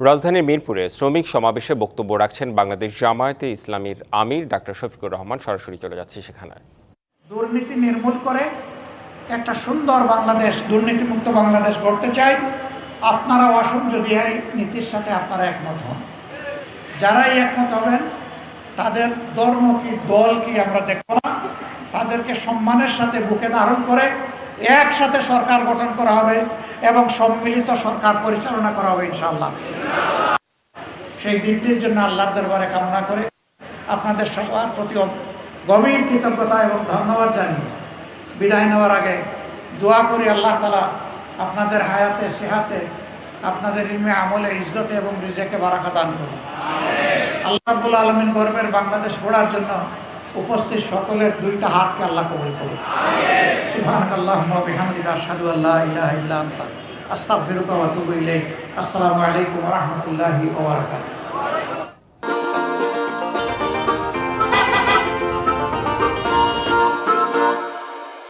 রাজধানীর মিরপুরে শ্রমিক সমাবেশে বক্তব্য রাখছেন বাংলাদেশ জামায়াতে ইসলামীর আমির ডাক্তার শফিকুর রহমান। সরাসরি চলে যাচ্ছে সেখানে। দুর্নীতি নির্মূল করে একটা সুন্দর বাংলাদেশ, দুর্নীতিমুক্ত বাংলাদেশ গড়তে চাই। আপনারাও আসুন, যদি এই নীতির সাথে আপনারা একমত হন। যারাই একমত হবেন তাদের ধর্ম কি দল কি আমরা দেখব না, তাদেরকে সম্মানের সাথে বুকে ধারণ করে একসাথে সরকার গঠন করা হবে এবং সম্মিলিত সরকার পরিচালনা করা হবে ইনশাআল্লাহ। সেই দিনটির জন্য আল্লাহর দরবারে কামনা করে আপনাদের সবার প্রতি গভীর কৃতজ্ঞতা এবং ধন্যবাদ জানিয়ে বিদায় নেওয়ার আগে দোয়া করি আল্লাহ তাআলা আপনাদের হায়াতে সেহাতে, আপনাদের ইলমে আমলে ইজ্জতে এবং রিজেকে বারাকা দান করুন। আল্লাহ রাব্বুল আলামিন গর্বের বাংলাদেশ গড়ার জন্য উপস্থিত সকলের দুইটা হাতকে আল্লাহ কবুল করুন। সুবহানাকাল্লাহুম্মা ওয়া বিহামদিকা আশহাদু আল্লা ইলাহা ইল্লা আনতা আস্তাগফিরুকা ওয়া আতুবু ইলাইক। আসসালামু আলাইকুম ওয়া রাহমাতুল্লাহি ওয়া বারাকাতুহু।